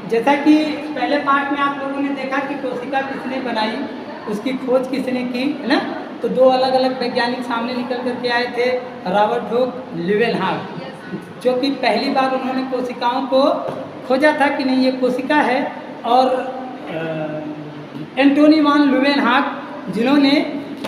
जैसा कि पहले पार्ट में आप लोगों ने देखा कि कोशिका किसने बनाई, उसकी खोज किसने की, है ना। तो दो अलग अलग वैज्ञानिक सामने निकल करके आए थे, रॉबर्ट हुक, लीवेनहॉक, जो कि पहली बार उन्होंने कोशिकाओं को खोजा था कि नहीं ये कोशिका है, और एंटोनी वॉन लीवेनहॉक जिन्होंने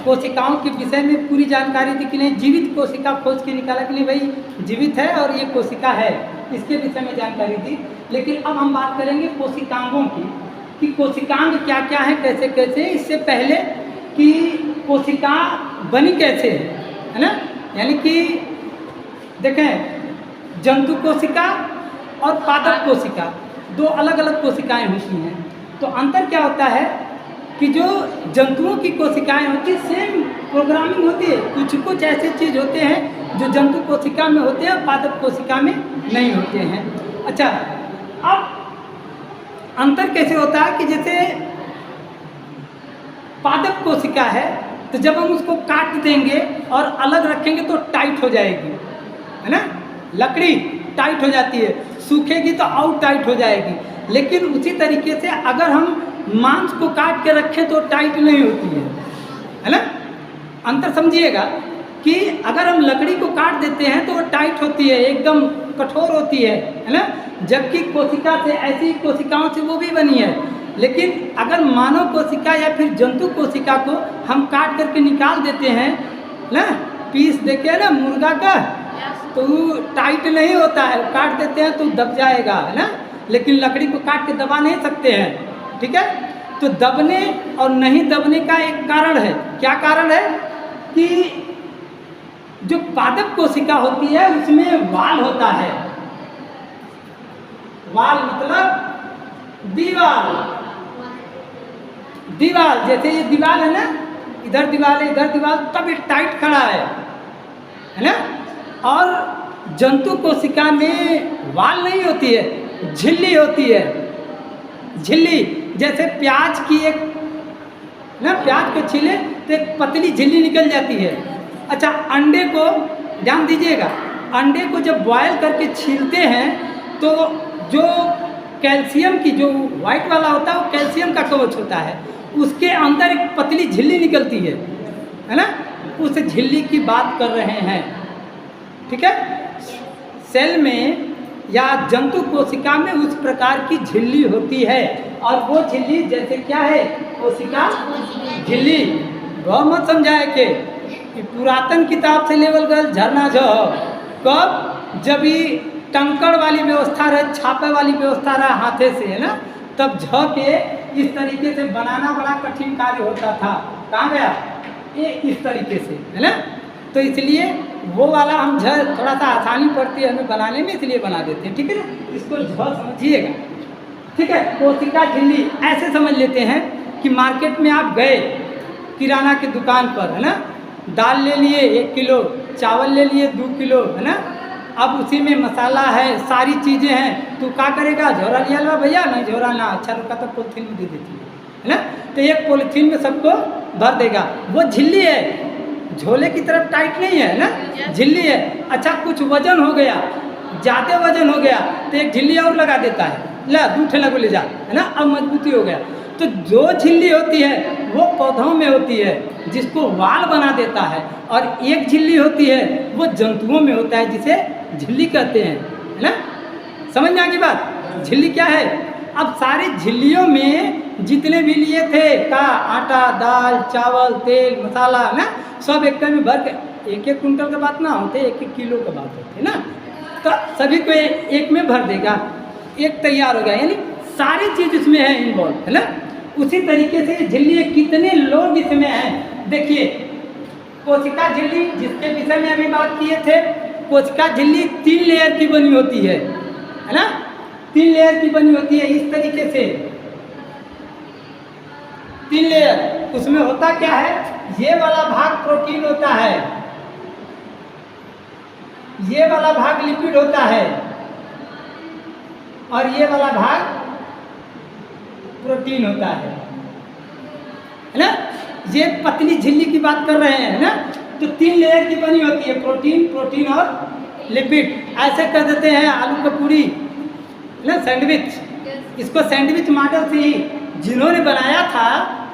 कोशिकाओं के विषय में पूरी जानकारी दी कि नहीं जीवित कोशिका खोज के निकाला कि नहीं भाई जीवित है और ये कोशिका है, इसके विषय में जानकारी दी। लेकिन अब हम बात करेंगे कोशिकांगों की कि कोशिकांग क्या क्या है, कैसे कैसे, इससे पहले कि कोशिका बनी कैसे है ना। यानी कि देखें जंतु कोशिका और पादप कोशिका दो अलग अलग कोशिकाएं होती हैं। तो अंतर क्या होता है कि जो जंतुओं की कोशिकाएं होती है सेम प्रोग्रामिंग होती है, कुछ कुछ ऐसे चीज़ होते हैं जो जंतु कोशिका में होते हैं पादप कोशिका में नहीं होते हैं। अच्छा, अब अंतर कैसे होता है कि जैसे पादप कोशिका है तो जब हम उसको काट देंगे और अलग रखेंगे तो टाइट हो जाएगी, है ना। लकड़ी टाइट हो जाती है, सूखेगी तो और टाइट हो जाएगी। लेकिन उसी तरीके से अगर हम मांस को काट के रखें तो टाइट नहीं होती है ना। अंतर समझिएगा कि अगर हम लकड़ी को काट देते हैं तो वो टाइट होती है, एकदम कठोर होती है ना। जबकि कोशिका से, ऐसी कोशिकाओं से वो भी बनी है। लेकिन अगर मानव कोशिका या फिर जंतु कोशिका को हम काट करके निकाल देते हैं ना, पीस देके ना मुर्गा का, तो वो टाइट नहीं होता है, काट देते हैं तो दब जाएगा, है ना। लेकिन लकड़ी को काट के दबा नहीं सकते हैं, ठीक है। तो दबने और नहीं दबने का एक कारण है। क्या कारण है कि जो पादप कोशिका होती है उसमें वाल होता है। वाल मतलब दीवार, दीवार जैसे ये दीवार है ना, इधर दीवार है इधर दीवार, तब ये टाइट खड़ा है ना। और जंतु कोशिका में वाल नहीं होती है, झिल्ली होती है। झिल्ली जैसे प्याज की एक ना, प्याज को छीले तो एक पतली झिल्ली निकल जाती है। अच्छा, अंडे को ध्यान दीजिएगा, अंडे को जब बॉयल करके छीलते हैं तो जो कैल्शियम की जो वाइट वाला होता है वो कैल्शियम का कवच होता है, उसके अंदर एक पतली झिल्ली निकलती है ना। उस झिल्ली की बात कर रहे हैं, ठीक है। सेल में या जंतु कोशिका में उस प्रकार की झिल्ली होती है, और वो झिल्ली जैसे क्या है, कोशिका झिल्ली। गौ मत समझाए के पुरातन किताब से लेवल गल झरना जो कब, जब ये टंकड़ वाली व्यवस्था रहे, छापे वाली व्यवस्था रहा हाथे से, है ना, तब झ के इस तरीके से बनाना बड़ा कठिन कार्य होता था। कहाँ गया ये, इस तरीके से, है ना। तो इसलिए वो वाला हम झ थोड़ा सा आसानी पड़ती है हमें बनाने में, इसलिए बना देते हैं, ठीक है ना। इसको झ समझिएगा, ठीक है। कोशिका झिल्ली ऐसे समझ लेते हैं कि मार्केट में आप गए किराना की दुकान पर, है ना, दाल ले लिए 1 किलो, चावल ले लिए 2 किलो, है ना। अब उसी में मसाला है, सारी चीज़ें हैं, तो क्या करेगा, झोरा लिया लो भैया, नहीं झोरा ना, अच्छा रुका तो पॉलीथीन में दे देती है ना। तो एक पॉलीथीन में सबको भर देगा, वो झिल्ली है, झोले की तरफ टाइट नहीं है ना, झिल्ली है। अच्छा, कुछ वजन हो गया, ज़्यादा वजन हो गया तो एक झिल्ली और लगा देता है, ला दूठे लगो ले जा, है ना, अब मजबूती हो गया। तो जो झिल्ली होती है वो पौधों में होती है जिसको वाल बना देता है, और एक झिल्ली होती है वो जंतुओं में होता है जिसे झिल्ली कहते हैं, है ना। समझ में आ गई बात, झिल्ली क्या है। अब सारी झिल्लियों में जितने भी लिए थे का आटा, दाल, चावल, तेल, मसाला, है ना, सब एक में भर के, 1-1 कुंटल का बात ना होते, 1-1 किलो का बात होती है ना। तो सभी को एक में भर देगा, एक तैयार हो गया, यानी सारी चीज़ इसमें है इन्वॉल्व, है ना। उसी तरीके से झिल्ली कितने लोग इसमें हैं, देखिए कोशिका झिल्ली जिसके विषय में अभी बात किए थे, कोशिका झिल्ली 3 लेयर की बनी होती है ना, 3 लेयर की बनी होती है इस तरीके से, 3 लेयर। उसमें होता क्या है, ये वाला भाग प्रोटीन होता है, ये वाला भाग लिपिड होता है, और ये वाला भाग प्रोटीन होता है ना। ये पतली झिल्ली की बात कर रहे हैं ना। तो 3 लेयर की बनी होती है, प्रोटीन, प्रोटीन और लिपिड। ऐसे कर देते हैं आलू का पूरी ना, सैंडविच, इसको सैंडविच मॉडल से ही जिन्होंने बनाया था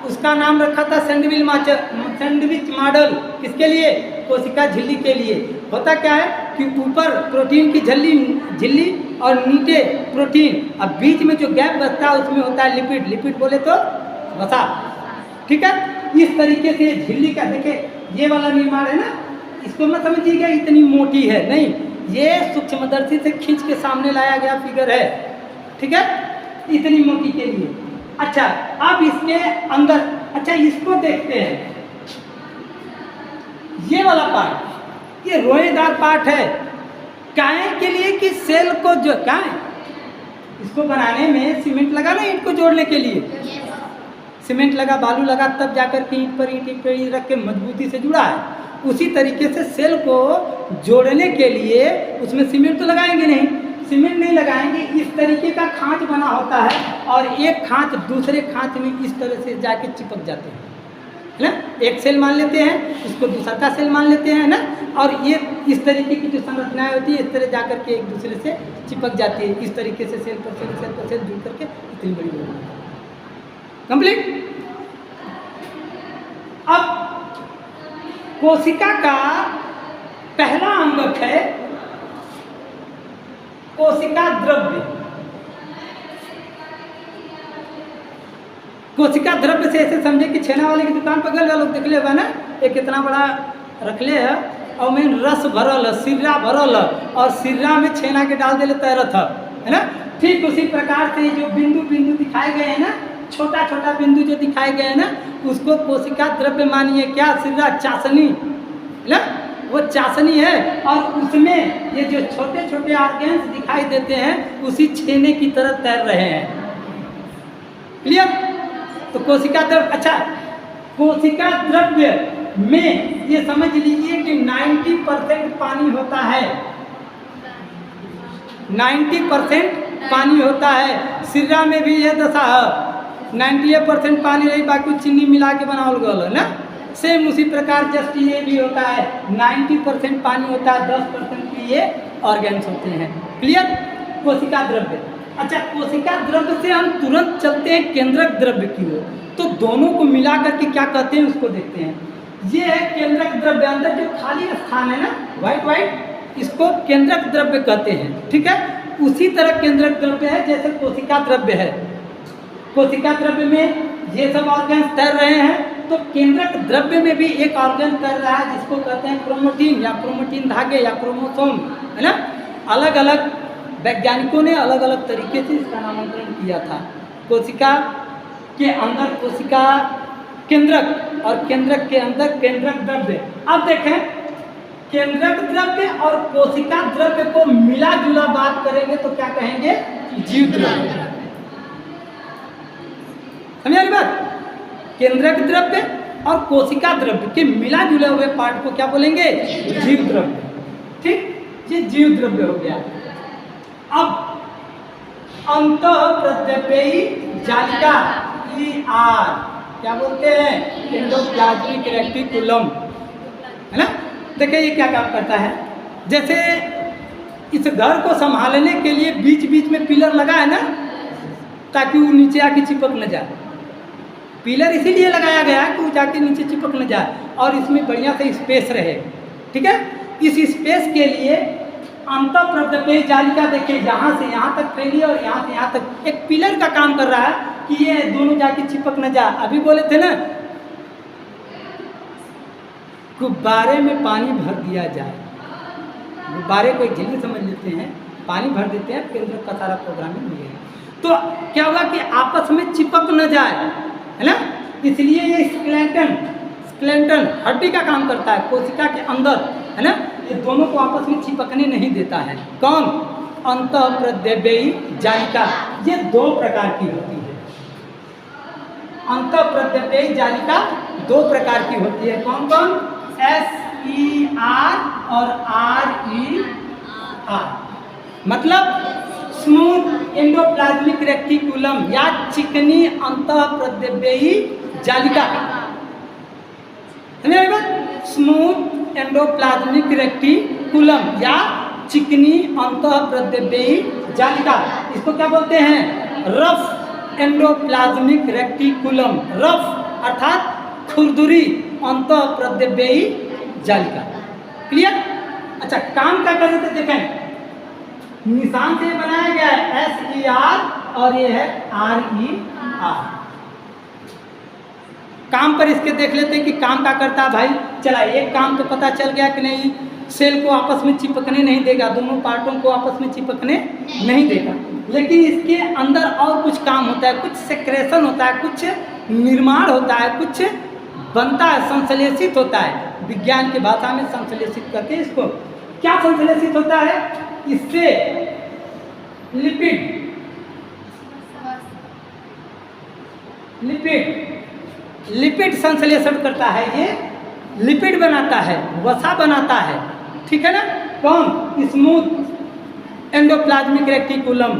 उसका नाम रखा था सैंडविच मॉडल। किसके लिए? कोशिका झिल्ली के लिए। होता क्या है कि ऊपर प्रोटीन की झिल्ली और नीचे प्रोटीन, अब बीच में जो गैप बचता है उसमें होता है लिपिड। लिपिड बोले तो वसा। ठीक है, इस तरीके से झिल्ली का देखिए ये वाला निर्माण है ना, इसको मत समझिएगा इतनी मोटी है, नहीं, ये सूक्ष्मदर्शी से खींच के सामने लाया गया फिगर है। ठीक है, इतनी मोटी के लिए। अच्छा, अब इसके अंदर, अच्छा इसको देखते हैं, ये वाला पार्ट, ये रोएदार पार्ट है काहे के लिए कि सेल को जो काहे इसको बनाने में सीमेंट लगा ना, ईंट को जोड़ने के लिए सीमेंट लगा, बालू लगा, तब जाकर के ईंट पर ईंट रख के मजबूती से जुड़ा है। उसी तरीके से सेल को जोड़ने के लिए उसमें सीमेंट तो लगाएंगे नहीं, सीमेंट नहीं लगाएंगे, इस तरीके का खांच बना होता है और एक खांच दूसरे खांच में इस तरह से जाके चिपक जाते हैं, है ना। एक सेल मान लेते हैं, उसको दूसरा का सेल मान लेते हैं ना, और ये इस तरीके की जो संरचनाएं होती है इस तरह जाकर के एक दूसरे से चिपक जाती है। इस तरीके से सेल पर सेल जुड़ करके इतनी बड़ी हो जाती है। कंप्लीट। अब कोशिका का पहला अंगक है कोशिका द्रव्य। कोशिका द्रव्य से ऐसे समझे कि छेना वाले की दुकान पर गए लोग देख ले ना, एक कितना बड़ा रख ले है और में रस भरल है, सिर्रा भरल है और सिर्रा में छेना के डाल दे तैरत है ना। ठीक उसी प्रकार से जो बिंदु बिंदु दिखाए गए हैं ना, छोटा छोटा बिंदु जो दिखाए गए हैं ना, उसको कोशिका द्रव्य मानिए। क्या? सिर्रा, चाशनी ना, वो चाशनी है और उसमें ये जो छोटे छोटे ऑर्गेन्स दिखाई देते हैं उसी छेने की तरह तैर रहे हैं। क्लियर? तो कोशिका द्रव्य, अच्छा कोशिका द्रव्य में ये समझ लीजिए कि 90% पानी होता है, 90% पानी होता है। सिर्रा में भी ये दशा है, 98% पानी रही, बाकी चीनी मिला के बनावल गल है ना। सेम उसी प्रकार जस्ट ये भी होता है, 90% पानी होता है, 10% की ये ऑर्गेन्स होते हैं। क्लियर? कोशिका द्रव्य। अच्छा, कोशिका द्रव्य से हम तुरंत चलते हैं केंद्रक द्रव्य की ओर। तो दोनों को मिला करके क्या कहते हैं उसको देखते हैं। ये है केंद्रक द्रव्य, अंदर जो खाली स्थान है ना व्हाइट व्हाइट, इसको केंद्रक द्रव्य कहते हैं। ठीक है, उसी तरह केंद्रक द्रव्य है जैसे कोशिका द्रव्य है। कोशिका द्रव्य में ये सब ऑर्गेन्स तैर रहे हैं, तो केंद्रक द्रव्य में भी एक ऑर्गन तैर रहा है जिसको कहते हैं क्रोमोटीन या क्रोमोटीन धागे या क्रोमोसोम, है ना। अलग अलग वैज्ञानिकों ने अलग अलग तरीके से इसका नामकरण किया था। कोशिका के अंदर कोशिका केंद्रक और केंद्रक के अंदर केंद्रक द्रव्य। अब देखें, केंद्रक द्रव्य और कोशिका द्रव्य को मिला जुला बात करेंगे तो क्या कहेंगे? जीव द्रव्य। समझ बात? केंद्रक द्रव्य और कोशिका द्रव्य के मिला जुले हुए पार्ट को क्या बोलेंगे? जीव द्रव्य। ठीक, ये जीव द्रव्य हो गया। अब अंतःप्रद्रव्यी जालिका ER क्या बोलते हैं? एंडोप्लाज्मिक रेटिकुलम, है ना। देखिए ये क्या काम करता है, जैसे इस घर को संभालने के लिए बीच बीच में पिलर लगा है ना, ताकि वो नीचे आके चिपक न जाए। पिलर इसीलिए लगाया गया है कि वो जाके नीचे चिपक न जाए और इसमें बढ़िया से स्पेस रहे। ठीक है, इस स्पेस के लिए अंतःप्रद्रव्यी जालिका देखिए यहाँ से यहाँ तक फैली और यहाँ से यहाँ तक एक पिलर का काम कर रहा है कि ये दोनों जाके चिपक न जाए। अभी बोले थे ना, गुब्बारे में पानी भर दिया जाए, गुब्बारे को एक झिल्ली समझ लेते हैं, पानी भर देते हैं, केंद्रक का सारा प्रोग्रामिंग हो गया। तो क्या होगा कि आपस में चिपक न जाए, है ना। इसलिए ये स्केलेटन हड्डी का काम करता है कोशिका के अंदर, है ना। ये दोनों को आपस में चिपकने नहीं देता है। कौन? अंतःप्रद्रव्यी जालिका। ये दो प्रकार की होती है। अंतःप्रद्रव्यी जालिका दो प्रकार की होती है। कौन कौन? SER और RER। मतलब स्मूथ एंडोप्लाज्मिक रेटिकुलम या चिकनी अंतःप्रद्रव्यी जालिका। स्मूथ एंडोप्लाज्मिक रेटिकुलम या चिकनी अंतःप्रद्रव्यी जालिका, इसको क्या बोलते हैं? रफ एंडोप्लाज्मिक रेक्टिकुलम, रफ अर्थात खुरदुरी अंतःप्रद्रव्ययी जालिका। क्लियर? अच्छा, काम क्या कर रहे थे देखें, निशान से बनाया गया है SER और ये है RER। काम पर इसके देख लेते हैं कि काम क्या करता है भाई। चला, एक काम तो पता चल गया कि नहीं, सेल को आपस में चिपकने नहीं देगा, दोनों पार्टों को आपस में चिपकने नहीं देगा। लेकिन इसके अंदर और कुछ काम होता है, कुछ सेक्रेशन होता है, कुछ निर्माण होता है, कुछ बनता है, संश्लेषित होता है। विज्ञान की भाषा में संश्लेषित करते हैं इसको। क्या संश्लेषित होता है? इससे लिपिड संश्लेषण करता है, ये लिपिड बनाता है, वसा बनाता है। ठीक है ना? कौन? स्मूथ एंडोप्लाज्मिक रेक्टिकुलम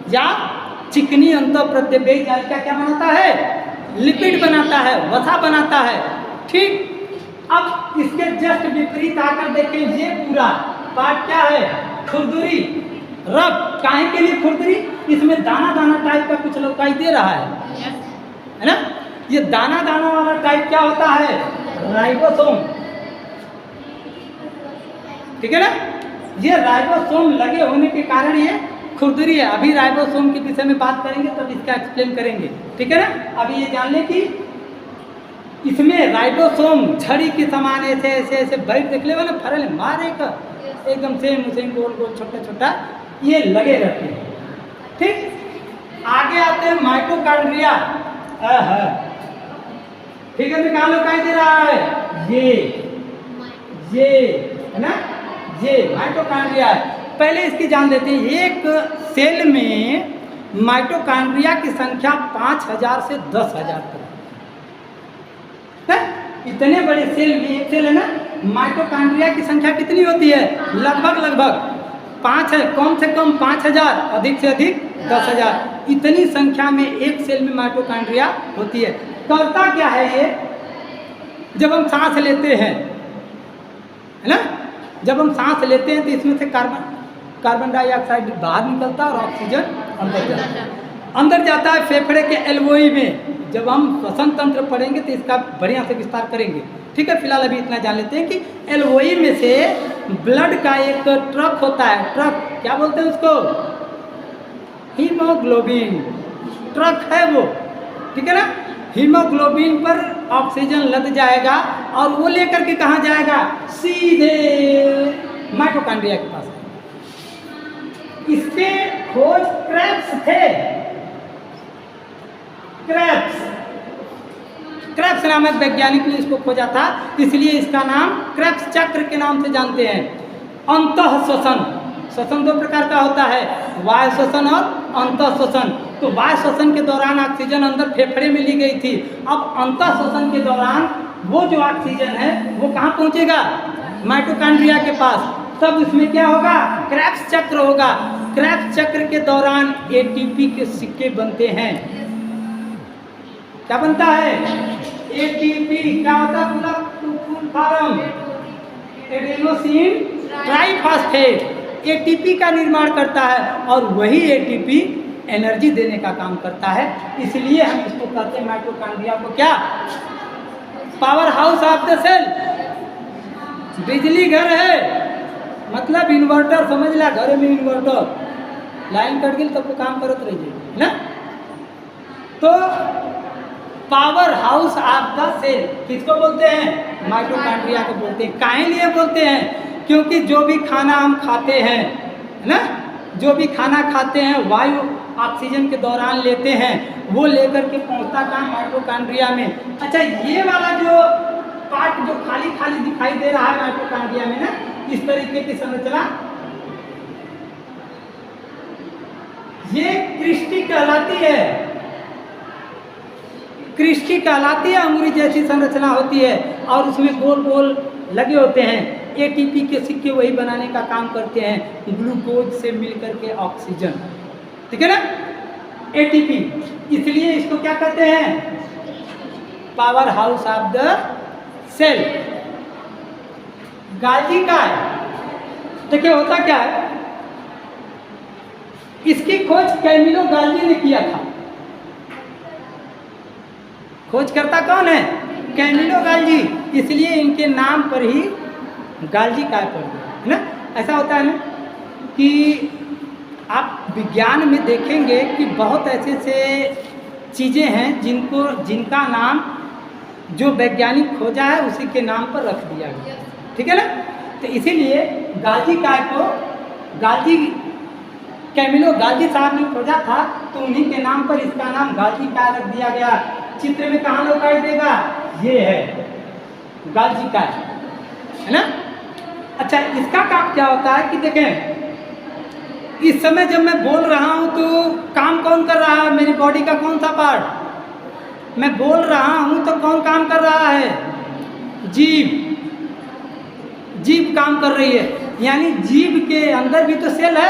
या चिकनी अंतःप्रद्रव्ययी जालिका क्या बनाता है? लिपिड बनाता है, वसा बनाता है। ठीक, अब इसके जस्ट विपरीत आकर देखें, ये पूरा पार्ट क्या है? खुरदुरी, रफ। काहे के लिए खुरदुरी? इसमें दाना दाना टाइप का कुछ लौकाई दे रहा है ना? ये दाना दाना वाला टाइप क्या होता है? राइबोसोम। ठीक है ना? ये राइबोसोम लगे होने के कारण ये खुरदुरी है। अभी राइबोसोम के विषय में बात करेंगे तब इसका एक्सप्लेन करेंगे। ठीक है ना? अभी ये जान लें कि इसमें राइबोसोम झड़ी के समान ऐसे ऐसे ऐसे बैठ देख ले ना, फरल मारे का एकदम सेम गोल गोल छोटा छोटा ये लगे रहते हैं। ठीक, आगे आते हैं माइटोकॉन्ड्रिया। ठीक है, कहाँ लौकाई दे रहा है? ये है ना, ये माइटोकॉन्ड्रिया है। पहले इसकी जान लेते हैं। एक सेल में माइटोकॉन्ड्रिया की संख्या 5000 से 10,000 तक है। इतने बड़े सेल में एक सेल है ना, माइटोकॉन्ड्रिया की संख्या कितनी होती है? लगभग 5 है, कम से कम 5000, अधिक से अधिक 10,000। इतनी संख्या में एक सेल में माइटोकॉन्ड्रिया होती है। करता क्या है ये? जब हम सांस लेते हैं, है ना, जब हम सांस लेते हैं तो इसमें से कार्बन डाइऑक्साइड बाहर निकलता है और ऑक्सीजन अंदर जाता है फेफड़े के एल्वोई में। जब हम श्वसन तंत्र पढ़ेंगे तो इसका बढ़िया से विस्तार करेंगे। ठीक है, फिलहाल अभी इतना जान लेते हैं कि एल्वोई में से ब्लड का एक ट्रक होता है। ट्रक क्या बोलते हैं उसको? हीमोग्लोबिन ट्रक है वो। ठीक है ना? हीमोग्लोबिन पर ऑक्सीजन लद जाएगा और वो लेकर के कहाँ जाएगा? सीधे माइटोकॉन्ड्रिया के पास। इसके खोज क्रेब्स थे। क्रेब्स नामक वैज्ञानिक ने इसको खोजा था, इसलिए इसका नाम क्रेब्स चक्र के नाम से जानते हैं। अंतः श्वसन, श्वसन दो प्रकार का होता है, वायु श्वसन और अंतः श्वसन। तो वायु श्वसन के दौरान ऑक्सीजन अंदर फेफड़े में ली गई थी। अब अंतः श्वसन के दौरान वो जो ऑक्सीजन है वो कहाँ पहुँचेगा? माइटोकॉन्ड्रिया के पास। तब इसमें क्या होगा? क्रेब्स चक्र होगा। क्रेब्स चक्र के दौरान एटीपी के सिक्के बनते हैं। क्या बनता है? एटीपी। क्या होता है? पूरा full form adenosine triphosphate ATP का निर्माण करता है और वही एटीपी एनर्जी देने का काम करता है। इसलिए हम इसको कहते हैं माइटोकॉन्ड्रिया को क्या? Power house of the cell. बिजली घर है मतलब इन्वर्टर, समझ ला, घर में इन्वर्टर लाइन कट गई तब तो काम करत रहिए ना। तो power house of the cell किसको बोलते हैं? माइटोकॉन्ड्रिया को बोलते हैं। काहे लिए बोलते हैं? क्योंकि जो भी खाना हम खाते हैं, है ना, जो भी खाना खाते हैं वायु ऑक्सीजन के दौरान लेते हैं, वो लेकर के पहुंचता कहाँ? माइटोकॉन्ड्रिया में। अच्छा, ये वाला जो पार्ट जो खाली खाली दिखाई दे रहा है माइटोकॉन्ड्रिया में ना, इस तरीके की संरचना, ये क्रिस्टी कहलाती है। क्रिस्टी कहलाती है, अंगुरी जैसी संरचना होती है और उसमें गोल गोल लगे होते हैं। एटीपी के सिक्के वही बनाने का काम करते हैं, ग्लूकोज से मिलकर के ऑक्सीजन। ठीक है ना? एटीपी। इसलिए इसको क्या कहते हैं? Power house of the cell. गाजी का देखिए होता क्या है, इसकी खोज कैमिलो गाल्जी ने किया था। खोजकर्ता कौन है? Camillo Golgi. इसलिए इनके नाम पर ही गाल्जी काय पड़ गया, है ना। ऐसा होता है ना कि आप विज्ञान में देखेंगे कि बहुत ऐसे चीज़ें हैं जिनका नाम जो वैज्ञानिक खोजा है उसी के नाम पर रख दिया गया, ठीक है ना। तो इसीलिए गाल्जी काय को कैमिलो गाल्जी साहब ने खोजा था, तो उन्हीं के नाम पर इसका नाम गाल्जी काय रख दिया गया। चित्र में कहाँ लौकाई देगा? ये है गाल्जी काय, है ना। अच्छा, इसका काम क्या होता है कि देखें, इस समय जब मैं बोल रहा हूँ तो काम कौन कर रहा है? मेरी बॉडी का कौन सा पार्ट? मैं बोल रहा हूँ तो कौन काम कर रहा है? जीभ काम कर रही है। यानी जीभ के अंदर भी तो सेल है,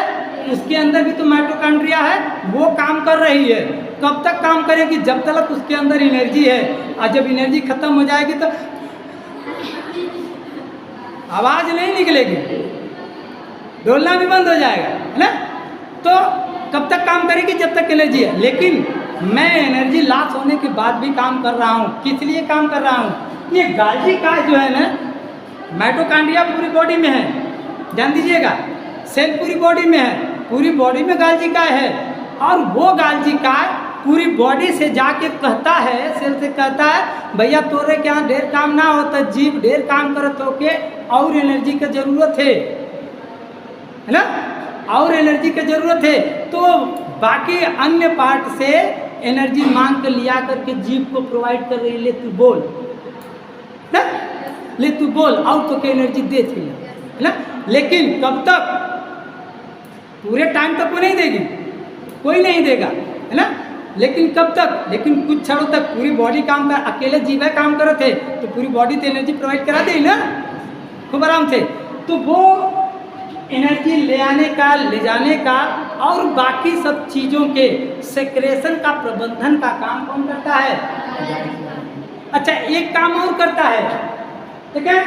उसके अंदर भी तो माइटोकॉन्ड्रिया है, वो काम कर रही है। कब तक काम करेगी? जब तक उसके अंदर एनर्जी है। और जब एनर्जी खत्म हो जाएगी तो आवाज़ नहीं निकलेगी, डोलना भी बंद हो जाएगा, है ना। तो कब तक काम करेगी? जब तक एनर्जी है। लेकिन मैं एनर्जी लॉस होने के बाद भी काम कर रहा हूँ। किस लिए काम कर रहा हूँ? ये गाल्जी काय जो है ना, माइटोकॉन्ड्रिया पूरी बॉडी में है, ध्यान दीजिएगा। सेल पूरी बॉडी में है, पूरी बॉडी में गाल्जी काय है। और वो गाल्जी काय पूरी बॉडी से जाके कहता है, सेल से कहता है, भैया तोरे क्या ढेर काम ना होता, जीव ढेर काम करत हो के और एनर्जी की जरूरत है ना, और एनर्जी की जरूरत है। तो बाकी अन्य पार्ट से एनर्जी मांग कर लिया करके जीव को प्रोवाइड कर रही, ले तू बोल ना, ले तू बोल, और तो के एनर्जी दे थी, है ना। लेकिन कब तक? पूरे टाइम तक वो नहीं देगी, कोई नहीं देगा, है ना। लेकिन कब तक? लेकिन कुछ क्षणों तक पूरी बॉडी काम कर, अकेले जीव है काम करे थे तो पूरी बॉडी तो एनर्जी प्रोवाइड करा दे ना खूब आराम से। तो वो एनर्जी ले आने का, ले जाने का और बाकी सब चीज़ों के सेक्रेशन का प्रबंधन का काम कौन करता है? अच्छा, एक काम और करता है, ठीक है।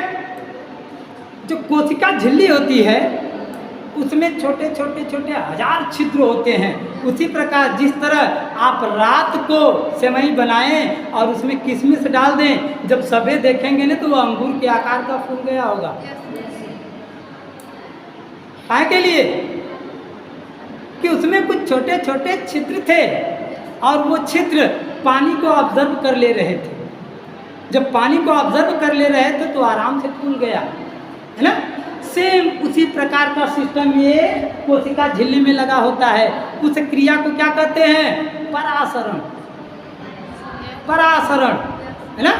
जो कोशिका झिल्ली होती है उसमें छोटे छोटे छोटे हजार छिद्र होते हैं। उसी प्रकार जिस तरह आप रात को सेवई बनाएं और उसमें किशमिश डाल दें, जब सबे देखेंगे ना तो वो अंगूर के आकार का फूल गया होगा। काय के लिए? कि उसमें कुछ छोटे छोटे छिद्र थे और वो छिद्र पानी को ऑब्जर्व कर ले रहे थे। जब पानी को ऑब्जर्व कर ले रहे थे तो आराम से फूल गया, है ना। सेम उसी प्रकार का सिस्टम ये कोशिका झिल्ली में लगा होता है। उस क्रिया को क्या कहते हैं? परासरण। परासरण, है ना,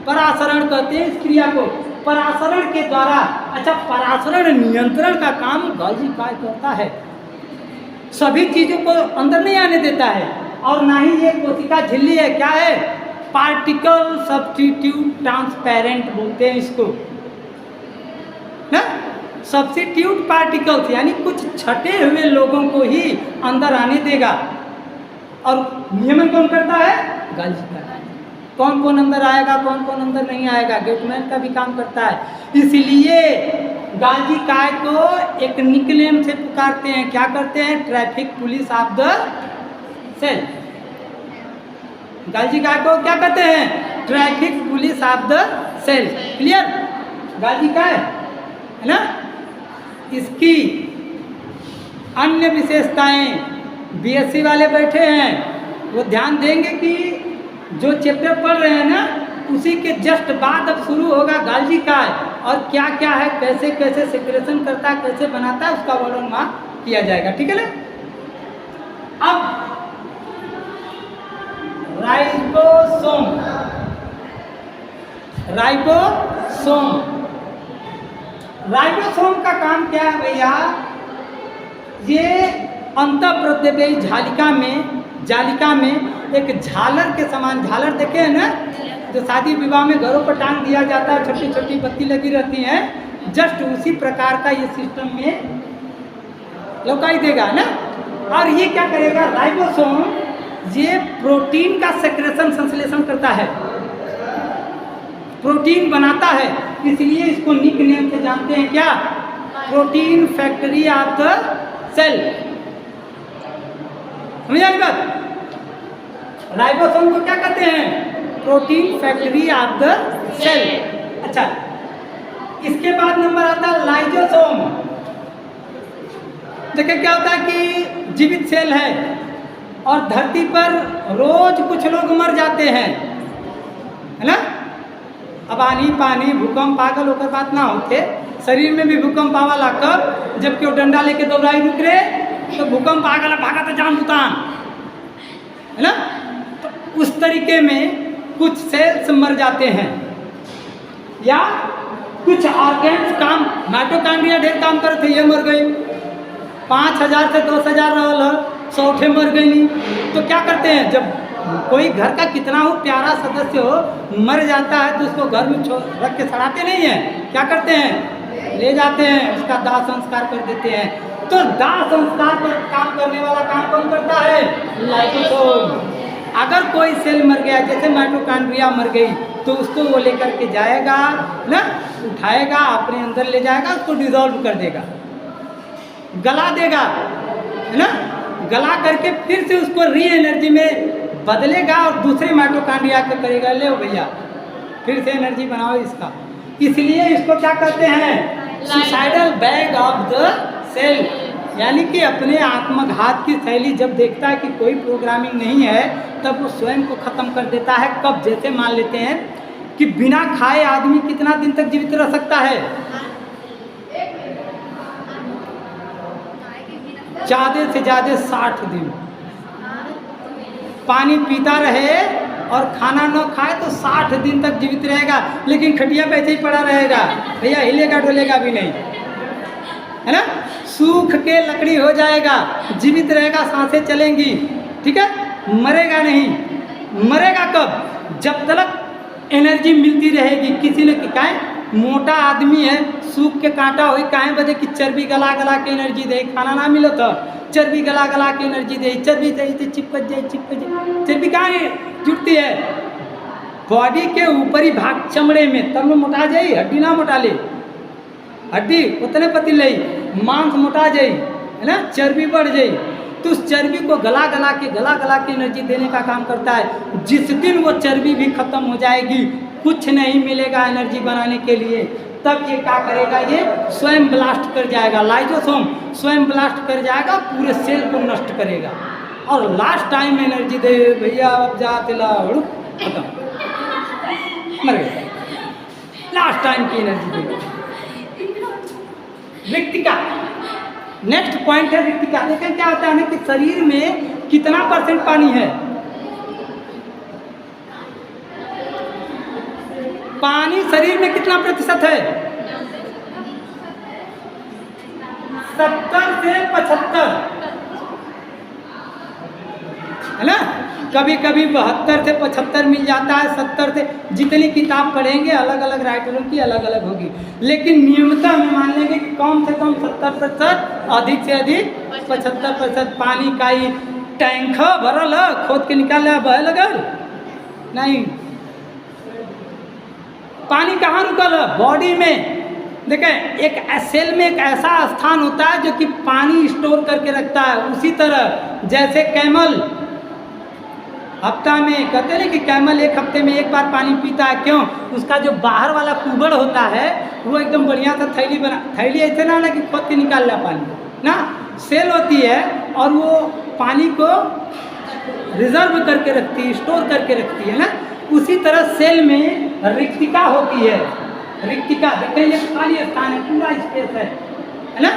परासरण कहते हैं इस क्रिया को। परासरण के द्वारा, अच्छा, परासरण नियंत्रण का काम गाल्जी काय करता है। सभी चीज़ों को अंदर नहीं आने देता है। और ना ही ये कोशिका झिल्ली है, क्या है? पार्टिकल सब्स्टिट्यूट ट्रांसपेरेंट बोलते हैं इसको ना। सब्स्टिट्यूट पार्टिकल्स यानी कुछ छटे हुए लोगों को ही अंदर आने देगा। और नियमन कौन करता है? गाल्जी काय। कौन कौन अंदर आएगा, कौन कौन अंदर नहीं आएगा, गेटमैन का भी काम करता है। इसलिए गाल्जी काय को एक निकनेम से पुकारते हैं। क्या करते हैं? Traffic police of the cell. Golgi काय को क्या कहते हैं? Traffic police of the cell. Clear? Golgi काय, है ना। इसकी अन्य विशेषताएं बीएससी वाले बैठे हैं, वो ध्यान देंगे कि जो चैप्टर पढ़ रहे हैं ना उसी के जस्ट बाद अब शुरू होगा गाल्जी काय। और क्या क्या है, कैसे कैसे सेक्रेशन करता है, कैसे बनाता है, उसका वर्णन वहाँ किया जाएगा, ठीक है ना। अब राइबोसोम। राइबोसोम, राइबोसोम का काम क्या है भैया? ये अंतःप्रदेशी जालिका में एक झालर के समान, झालर देखे हैं ना, जो शादी विवाह में घरों पर टांग दिया जाता है, छोटी छोटी बत्ती लगी रहती हैं, जस्ट उसी प्रकार का ये सिस्टम में लौकाई देगा ना। और ये क्या करेगा? राइबोसोम ये प्रोटीन का सेक्रेशन, संश्लेषण करता है, प्रोटीन बनाता है। इसलिए इसको निक नेम से जानते हैं क्या? Protein factory of the cell. समझ आई बात? राइबोसोम को क्या कहते हैं? Protein factory of the cell. अच्छा, इसके बाद नंबर आता है लाइजोसोम। देखिए क्या होता है कि जीवित सेल है और धरती पर रोज कुछ लोग मर जाते हैं, है ना? अब आनी पानी भूकंप पागल होकर बात ना होते, शरीर में भी भूकंप आवाला कब? जबकि वो डंडा लेके दौड़ाई रुक रहे तो भूकंप आगला भागा तो जान बुतान, है ना? तो उस तरीके में कुछ सेल्स मर जाते हैं या कुछ ऑर्गेन्स काम, माइटोकॉन्ड्रिया ढेर काम करते, ये मर गई, 5000 से 10,000 रहल, 100 मर गई नहीं। तो क्या करते हैं, जब कोई घर का कितना हो प्यारा सदस्य हो मर जाता है तो उसको घर में रख के सड़ाते नहीं हैं, क्या करते हैं? ले जाते हैं, उसका दाह संस्कार कर देते हैं। तो दाह संस्कार पर काम करने वाला काम कौन करता है? लाइसोसोम। अगर कोई सेल मर गया, जैसे माइटोकॉन्ड्रिया मर गई, तो उसको वो लेकर के जाएगा ना, उठाएगा, अपने अंदर ले जाएगा, उसको डिजोल्व कर देगा, गला देगा, है ना? गला करके फिर से उसको री एनर्जी में बदलेगा और दूसरे माइटोकॉन्ड्रिया को करेगा, ले भैया फिर से एनर्जी बनाओ इसका। इसलिए इसको क्या कहते हैं? Suicidal bag of the cell. यानी कि अपने आत्मघात की शैली जब देखता है कि कोई प्रोग्रामिंग नहीं है तब वो स्वयं को ख़त्म कर देता है। कब? जैसे मान लेते हैं कि बिना खाए आदमी कितना दिन तक जीवित रह सकता है? ज़्यादा से ज़्यादा 60 दिन। पानी पीता रहे और खाना न खाए तो 60 दिन तक जीवित रहेगा, लेकिन खटिया पे ऐसे ही पड़ा रहेगा, भैया हिलेगा डोलेगा भी नहीं, है ना? सूख के लकड़ी हो जाएगा, जीवित रहेगा, सांसें चलेंगी, ठीक है, मरेगा नहीं। मरेगा कब? जब तक एनर्जी मिलती रहेगी। किसी ने काहे मोटा आदमी है, सूख के कांटा हुई काहे बजे कि चर्बी गला गला के एनर्जी दे, खाना ना मिलो तो चर्बी गला गला के एनर्जी दे, चर्बी दे चिपक जाए। चर्बी कहाँ जुटती है? बॉडी के ऊपरी भाग चमड़े में, तब में मोटा जाए, हड्डी ना मोटा ले, हड्डी उतने पतली ले, मांस मोटा जाए, है ना, चर्बी बढ़ जाए। तो उस चर्बी को गला गला के एनर्जी देने का काम करता है। जिस दिन वो चर्बी भी खत्म हो जाएगी, कुछ नहीं मिलेगा एनर्जी बनाने के लिए, तब ये क्या करेगा? ये स्वयं ब्लास्ट कर जाएगा। लाइजोसोम स्वयं ब्लास्ट कर जाएगा, पूरे सेल को नष्ट करेगा और लास्ट टाइम एनर्जी दे, भैया अब जा तिला खत्म, मर गए, लास्ट टाइम की एनर्जी देगा। रिक्तिका, नेक्स्ट पॉइंट है रिक्तिका। देखें क्या होता है ना कि शरीर में कितना % पानी है? पानी शरीर में कितना % है? 70 से 75, है ना? कभी कभी 72 से 75 मिल जाता है, 70 से। जितनी किताब पढ़ेंगे अलग अलग राइटरों की अलग अलग होगी, लेकिन नियमतः हम मान लेंगे कि कम से कम 70%, अधिक से अधिक 75% पानी का ही टैंक भरल है, खोद के निकाल बह लगल नहीं। पानी कहाँ रुकल है? बॉडी में। देखें, एक सेल में एक ऐसा स्थान होता है जो कि पानी स्टोर करके रखता है। उसी तरह जैसे कैमल हफ्ता में, कहते हैं कि कैमल एक हफ्ते में एक बार पानी पीता है। क्यों? उसका जो बाहर वाला कुबड़ होता है वो एकदम बढ़िया सा थैली ऐसे ना कि खोद के निकाल लिया पानी ना, सेल होती है और वो पानी को रिजर्व करके रखती है, स्टोर करके रखती है ना। उसी तरह सेल में रिक्तिका होती है। रिक्तिका देखते हैं, ये खाली स्थान है, पूरा स्पेस है ना।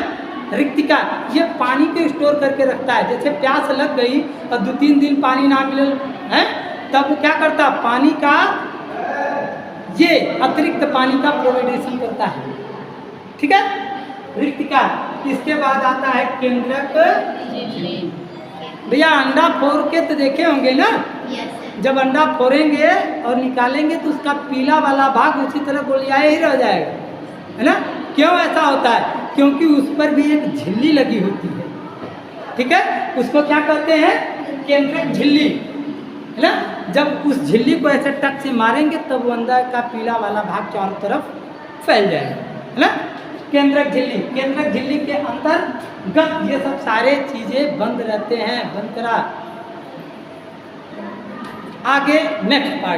रिक्तिका ये पानी को स्टोर करके रखता है। जैसे प्यास लग गई और 2-3 दिन पानी ना मिले है, तब क्या करता? पानी का ये अतिरिक्त पानी का प्रोवाइडेशन करता है, ठीक है, रिक्तिका। इसके बाद आता है केंद्रक झिल्ली। भैया अंडा फोड़ के तो देखे होंगे ना, जब अंडा फोड़ेंगे और निकालेंगे तो उसका पीला वाला भाग उसी तरह गोलियाए ही रह जाएगा, है ना। क्यों ऐसा होता है? क्योंकि उस पर भी एक झिल्ली लगी होती है, ठीक है। उसको क्या कहते हैं? केंद्रक झिल्ली, है ना। जब उस झिल्ली को ऐसे टक से मारेंगे तब वो अंदर का पीला वाला भाग चारों तरफ फैल जाएगा, है ना। केंद्रक झिल्ली, केंद्रक झिल्ली के अंतर्गत ये सब सारे चीजें बंद रहते हैं, बंद करा। आगे नेक्स्ट पार्ट।